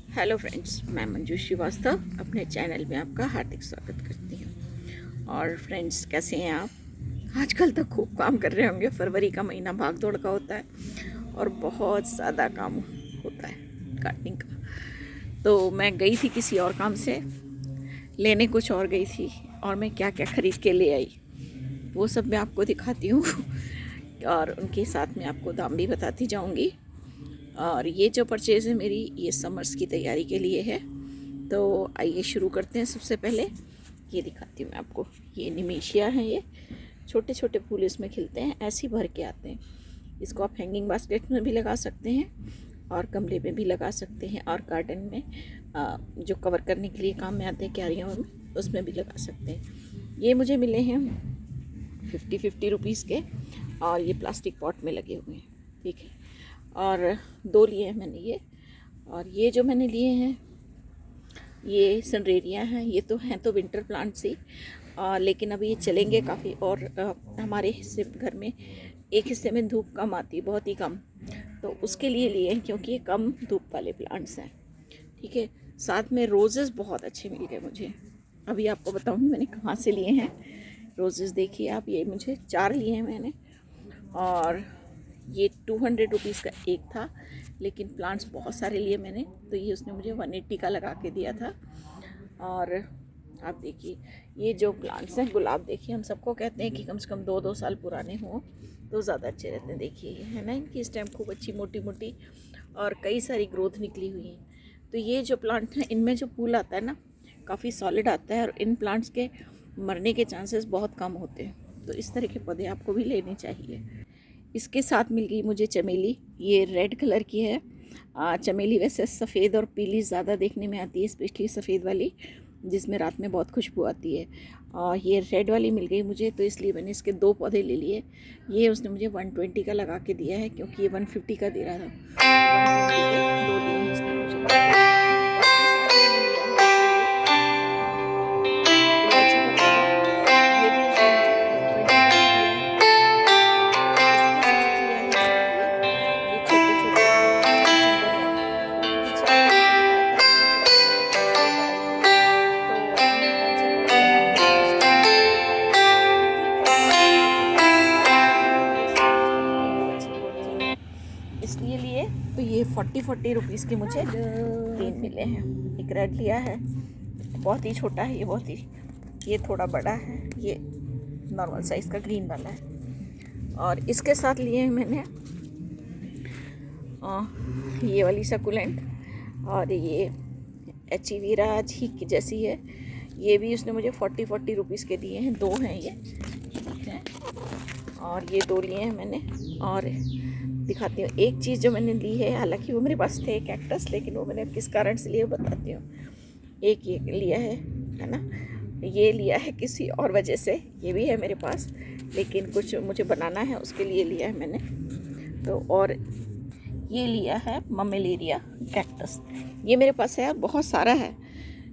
Hello friends, मैं मंजू श्रीवास्तव अपने channel में आपका हार्दिक स्वागत करती हूँ। और फ्रेंड्स, कैसे हैं आप? आजकल तो खूब काम कर रहे होंगे। फरवरी का महीना भाग दौड़ का होता है और बहुत ज़्यादा काम होता है गार्डनिंग का। तो मैं गई थी किसी और काम से, लेने कुछ और गई थी, और मैं क्या क्या ख़रीद के ले आई वो सब मैं आपको दिखाती हूँ और उनके साथ में आपको दाम भी बताती जाऊँगी। और ये जो परचेज़ है मेरी, ये समर्स की तैयारी के लिए है। तो आइए शुरू करते हैं। सबसे पहले ये दिखाती हूँ मैं आपको। ये निमेशिया है, ये छोटे छोटे फूल इसमें खिलते हैं, ऐसे ही भर के आते हैं। इसको आप हैंगिंग बास्केट में भी लगा सकते हैं और गमले में भी लगा सकते हैं, और गार्डन में जो कवर करने के लिए काम में आते हैं क्यारियों में, उसमें भी लगा सकते हैं। ये मुझे मिले हैं 50 रुपीज़ के, और ये प्लास्टिक पॉट में लगे हुए हैं, ठीक है। और 2 लिए हैं मैंने ये। और ये जो मैंने लिए हैं ये सनरेरिया हैं। ये तो हैं तो विंटर प्लांट्स ही, लेकिन अभी ये चलेंगे काफ़ी। और हमारे हिस्से घर में एक हिस्से में धूप कम आती है, बहुत ही कम, तो उसके लिए हैं, क्योंकि ये कम धूप वाले प्लांट्स हैं, ठीक है। साथ में रोज़ेज़ बहुत अच्छे मिल गए मुझे। अभी आपको बताऊँगी मैंने कहाँ से लिए हैं रोज़ेज़। देखिए आप, ये मुझे 4 लिए हैं मैंने, और ये 200 रुपीज़ का एक था, लेकिन प्लांट्स बहुत सारे लिए मैंने, तो ये उसने मुझे 180 का लगा के दिया था। और आप देखिए, ये जो प्लांट्स हैं, गुलाब देखिए, हम सबको कहते हैं कि कम से कम 2-2 साल पुराने हों तो ज़्यादा अच्छे रहते हैं। देखिए ये है ना, इनकी स्टेम खूब अच्छी मोटी मोटी, और कई सारी ग्रोथ निकली हुई है। तो ये जो प्लांट हैं, इनमें जो फूल आता है ना, काफ़ी सॉलिड आता है, और इन प्लांट्स के मरने के चांसेस बहुत कम होते हैं। तो इस तरह के पौधे आपको भी लेने चाहिए। इसके साथ मिल गई मुझे चमेली। ये रेड कलर की है। चमेली वैसे सफ़ेद और पीली ज़्यादा देखने में आती है, स्पेशली सफ़ेद वाली, जिसमें रात में बहुत खुशबू आती है। ये रेड वाली मिल गई मुझे, तो इसलिए मैंने इसके 2 पौधे ले लिए। ये उसने मुझे 120 का लगा के दिया है, क्योंकि ये 150 का दे रहा था। 120 के 2 दिए हैं इसने मुझे। बाकी सारे मैंने लिया है इसलिए। इलायची का पौधा, ये भी इसने मुझे 120 का ही दिया है। इसके साथ लिया है मैंने ये छोटे छोटे सिंगोनियम, क्योंकि पीछे मैंने आपको दिखाया था कि मुझे ये थोड़े बड़ा ही है, तो मैं कंसेप्ट बस बनाऊंगी तो इस टाइम मुझे ये 50 पॉट में लगा के दिया है। ये साइज़ देखिए कितनी अच्छी ग्रोथ की है, इसलिए लिए। तो ये 40 रुपीज़ के मुझे 3 मिले हैं। एक रेड लिया है, बहुत ही छोटा है ये, बहुत ही। ये थोड़ा बड़ा है, ये नॉर्मल साइज़ का ग्रीन वाला है। और इसके साथ लिए हैं मैंने ये वाली सकुलेंट, और ये एचीवीरा जी की जैसी है। ये भी उसने मुझे 40 रुपीज़ के दिए हैं। 2 हैं ये, ठीक है। और ये 2 लिए हैं मैंने। और दिखाती हूँ एक चीज़ जो मैंने ली है, हालांकि वो मेरे पास थे कैक्टस, लेकिन वो मैंने किस कारण से लिए बताती हूँ। एक ये लिया है ना, ये लिया है किसी और वजह से, ये भी है मेरे पास, लेकिन कुछ मुझे बनाना है उसके लिए लिया है मैंने। तो और ये लिया है ममेलेरिया कैक्टस। ये मेरे पास है, बहुत सारा है,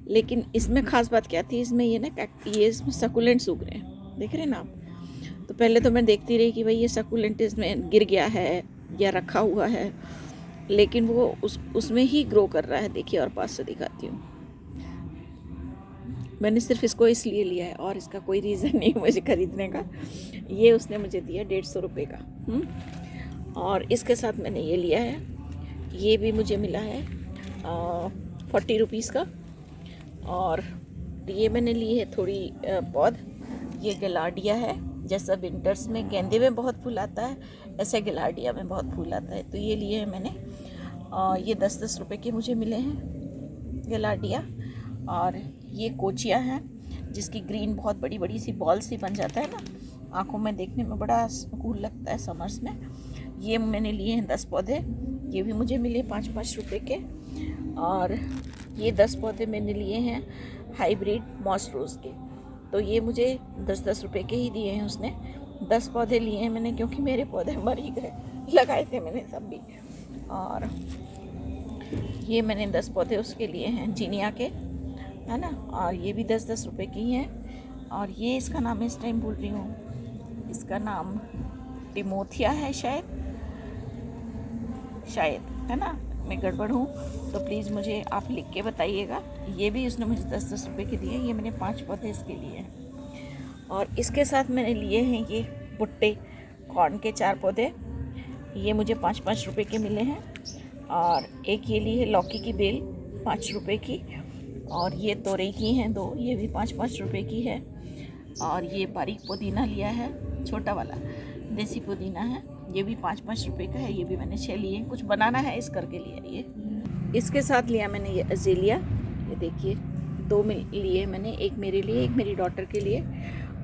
लेकिन इसमें ख़ास बात क्या थी, इसमें ये ना ये इसमें सकुलेंट्स उग रहे हैं, देख रहे हैं ना आप। तो पहले तो मैं देखती रही कि भाई ये सकुलेंट इसमें गिर गया है या रखा हुआ है, लेकिन वो उसमें ही ग्रो कर रहा है। देखिए, और पास से दिखाती हूँ। मैंने सिर्फ इसको इसलिए लिया है, और इसका कोई रीज़न नहीं मुझे ख़रीदने का। ये उसने मुझे दिया 150 रुपये का। और इसके साथ मैंने ये लिया है, ये भी मुझे मिला है 40 रुपीज़ का। और ये मैंने ली है थोड़ी पौध। ये गिलार्डिया है, जैसा विंटर्स में गेंदे में बहुत फूल आता है, ऐसे गिलार्डिया में बहुत फूल आता है। तो ये लिए हैं मैंने, ये 10-10 रुपये के मुझे मिले हैं गिलार्डिया। और ये कोचिया है, जिसकी ग्रीन बहुत बड़ी बड़ी सी बॉल सी बन जाता है ना, आँखों में देखने में बड़ा कूल लगता है समर्स में। ये मैंने लिए हैं 10 पौधे, ये भी मुझे मिले 5-5 रुपये के। और ये 10 पौधे मैंने लिए हैं हाइब्रिड मॉस रोज़ के, तो ये मुझे 10-10 रुपये के ही दिए हैं उसने। 10 पौधे लिए हैं मैंने, क्योंकि मेरे पौधे मर ही गए, लगाए थे मैंने सब भी। और ये मैंने 10 पौधे उसके लिए हैं जीनिया के, है ना। और ये भी 10-10 रुपये की हैं। और ये इसका नाम इस टाइम भूल रही हूँ, इसका नाम टिमोथिया है शायद, है ना। में गड़बड़ हो तो प्लीज़ मुझे आप लिख के बताइएगा। ये भी उसने मुझे 10-10 रुपये के दिए। ये मैंने 5 पौधे इसके लिए हैं। और इसके साथ मैंने लिए हैं ये भुट्टे कॉर्न के 4 पौधे। ये मुझे 5-5 रुपये के मिले हैं। और एक ये ली है लौकी की बेल 5 रुपये की। और ये तोरई की हैं 2, ये भी 5-5 रुपये की है। और ये बारीक पुदीना लिया है, छोटा वाला देसी पुदीना है, ये भी 5-5 रुपये का है। ये भी मैंने 6 लिए। कुछ बनाना है इस करके लिया ये। इसके साथ लिया मैंने ये अज़ेलिया, ये देखिए 2 लिए मैंने, एक मेरे लिए एक मेरी डॉटर के लिए।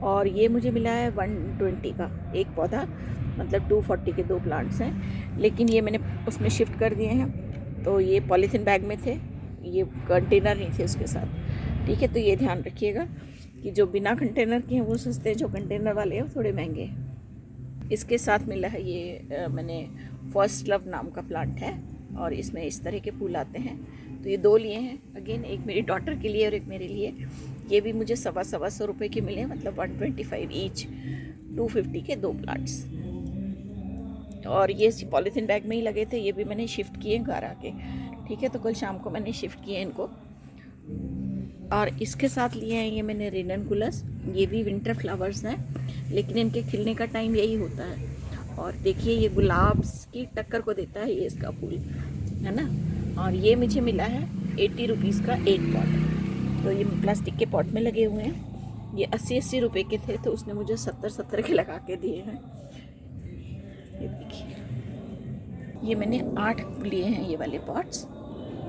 और ये मुझे मिला है 120 का एक पौधा, मतलब 240 के 2 प्लांट्स हैं। लेकिन ये मैंने उसमें शिफ्ट कर दिए हैं, तो ये पॉलीथीन बैग में थे, ये कंटेनर नहीं थे उसके साथ। ठीक है, तो ये ध्यान रखिएगा कि जो बिना कंटेनर के हैं वो सस्ते हैं, जो कंटेनर वाले हैं वो थोड़े महंगे हैं। इसके साथ मिला है ये मैंने फर्स्ट लव नाम का प्लांट है, और इसमें इस तरह के फूल आते हैं। तो ये 2 लिए हैं, अगेन एक मेरी डॉटर के लिए और एक मेरे लिए। ये भी मुझे 125 रुपये के मिले, मतलब 125 ईच, 250 के 2 प्लांट्स। और ये पॉलीथीन बैग में ही लगे थे। ये भी मैंने शिफ्ट किए घर आके। ठीक है, तो कल शाम को मैंने शिफ्ट किए इनको। और इसके साथ लिए हैं ये मैंने रेननकुलस। ये भी विंटर फ्लावर्स हैं, लेकिन इनके खिलने का टाइम यही होता है। और देखिए ये गुलाब की टक्कर को देता है ये इसका फूल, है ना। और ये मुझे मिला है 80 रुपीज़ का एक पॉट। तो ये प्लास्टिक के पॉट में लगे हुए हैं। ये 80-80 रुपये के थे, तो उसने मुझे 70-70 के लगा के दिए हैं। ये देखिए, ये मैंने 8 लिए हैं ये वाले पॉट्स।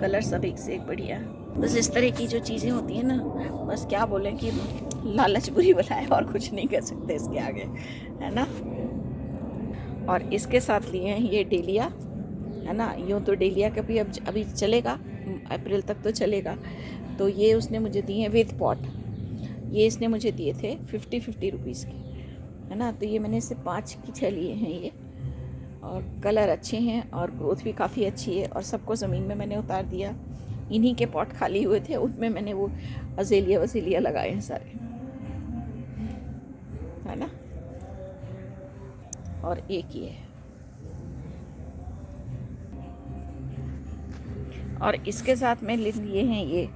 कलर सब एक से एक बढ़िया। बस इस तरह की जो चीज़ें होती हैं ना, बस क्या बोलें कि लालच बुरी बला है, और कुछ नहीं कर सकते इसके आगे, है ना। और इसके साथ लिए हैं ये डेलिया, है ना। यूँ तो डेलिया का भी अभी चलेगा, अप्रैल तक तो चलेगा। तो ये उसने मुझे दिए हैं विथ पॉट। ये इसने मुझे दिए थे 50-50 रुपीज़ के, है ना। तो ये मैंने इससे 5 की 6 लिए हैं ये। और कलर अच्छे हैं और ग्रोथ भी काफ़ी अच्छी है। और सबको ज़मीन में मैंने उतार दिया। इन्हीं के पॉट खाली हुए थे, उनमें मैंने वो अज़ेलिया लगाए हैं सारे, है ना। और एक ये है। और इसके साथ में लिए हैं ये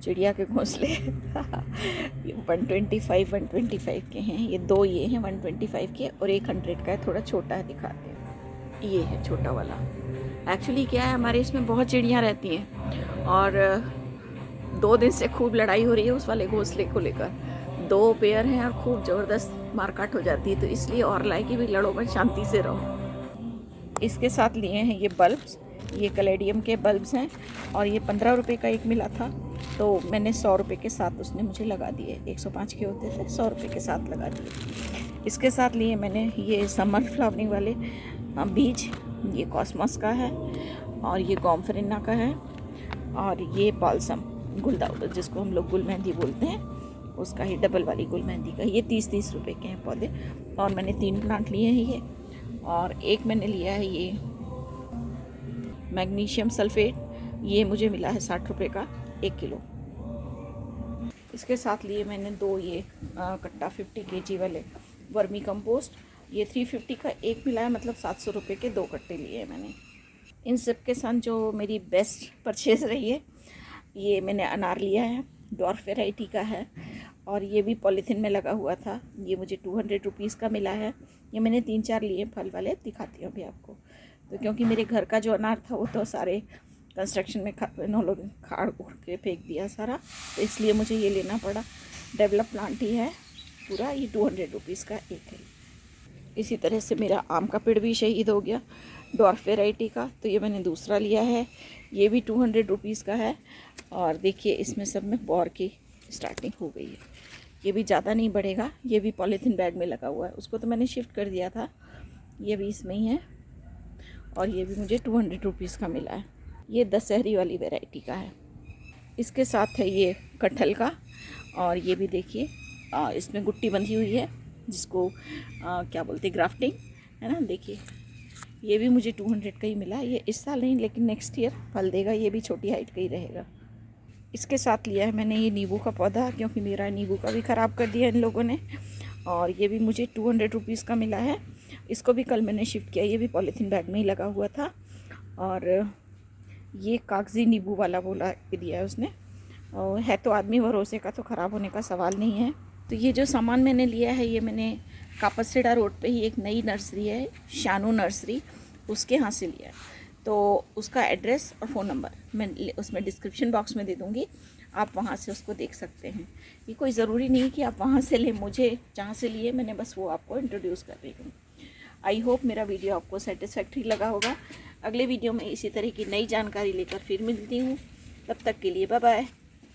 चिड़िया के घोंसले। ये 125 के हैं। ये 2 ये हैं 125 के, और एक 100 का है, थोड़ा छोटा है, दिखाते हैं। ये है छोटा वाला। एक्चुअली क्या है, हमारे इसमें बहुत चिड़ियाँ रहती हैं, और 2 दिन से खूब लड़ाई हो रही है उस वाले घोंसले को लेकर। 2 पेयर हैं और खूब ज़बरदस्त मारकाट हो जाती है, तो इसलिए और लाए कि भी लड़ो मत, शांति से रहो। इसके साथ लिए हैं ये बल्ब्स, ये कैलेडियम के बल्ब्स हैं। और ये 15 रुपये का एक मिला था, तो मैंने 100 रुपये के साथ उसने मुझे लगा दिए। 105 के होते थे, 100 रुपये के साथ लगा दिए। इसके साथ लिए मैंने ये समर फ्लावरिंग वाले बीज। ये कॉस्मॉस का है, और ये गॉम्फरिना का है, और ये बाल्सम गुलदाउद, जिसको हम लोग गुल मेहंदी बोलते हैं, उसका ही डबल वाली गुल मेहंदी का। ये 30-30 रुपये के हैं पौधे। और मैंने 3 प्लांट लिए हैं ये। और एक मैंने लिया है ये मैग्नीशियम सल्फेट, ये मुझे मिला है 60 रुपये का 1 किलो। इसके साथ लिए मैंने 2 ये कट्टा 50 kg वाले वर्मी कंपोस्ट। ये 350 का एक मिला है, मतलब 700 रुपये के 2 कट्टे लिए हैं मैंने। इन सब के साथ जो मेरी बेस्ट परचेज़ रही है, ये मैंने अनार लिया है, डॉर्फ वैरायटी का है। और ये भी पॉलीथीन में लगा हुआ था। ये मुझे 200 रुपीज़ का मिला है। ये मैंने 3-4 लिए फल वाले, दिखाती हूँ अभी आपको। तो क्योंकि मेरे घर का जो अनार था वो तो सारे कंस्ट्रक्शन में इन्होंने लोग खाड़ उड़ के फेंक दिया सारा, तो इसलिए मुझे ये लेना पड़ा। डेवलप प्लांट ही है पूरा। ये 200 रुपीज़ का एक है। इसी तरह से मेरा आम का पेड़ भी शहीद हो गया, डॉर्फ वैरायटी का। तो ये मैंने दूसरा लिया है, ये भी 200 रुपीज़ का है। और देखिए इसमें सब में बॉर की स्टार्टिंग हो गई है। ये भी ज़्यादा नहीं बढ़ेगा। ये भी पॉलीथीन बैग में लगा हुआ है, उसको तो मैंने शिफ्ट कर दिया था। ये भी इसमें ही है। और ये भी मुझे 200 रुपीज़ का मिला है। ये दशहरी वाली वैरायटी का है। इसके साथ है ये कटहल का। और ये भी देखिए इसमें गुट्टी बंधी हुई है, जिसको क्या बोलते हैं, ग्राफ्टिंग, है ना। देखिए ये भी मुझे 200 का ही मिला। ये इस साल नहीं, लेकिन नेक्स्ट ईयर फल देगा। ये भी छोटी हाइट का ही रहेगा। इसके साथ लिया है मैंने ये नींबू का पौधा, क्योंकि मेरा नींबू का भी ख़राब कर दिया इन लोगों ने। और ये भी मुझे 200 रुपीज़ का मिला है। इसको भी कल मैंने शिफ्ट किया। ये भी पॉलीथीन बैग में ही लगा हुआ था। और ये कागज़ी नींबू वाला बोला दिया है उसने, और है तो आदमी भरोसे का, तो ख़राब होने का सवाल नहीं है। तो ये जो सामान मैंने लिया है ये मैंने कापसेड़ा रोड पे ही एक नई नर्सरी है, शानू नर्सरी, उसके यहाँ से लिया है। तो उसका एड्रेस और फ़ोन नंबर मैं उसमें डिस्क्रिप्शन बॉक्स में दे दूँगी, आप वहाँ से उसको देख सकते हैं। ये कोई ज़रूरी नहीं कि आप वहाँ से लें, मुझे जहाँ से लिए मैंने बस वो आपको इंट्रोड्यूस कर रही हूँ। आई होप मेरा वीडियो आपको सेटिस्फैक्ट्री लगा होगा। अगले वीडियो में इसी तरह की नई जानकारी लेकर फिर मिलती हूँ। तब तक के लिए बाय बाय।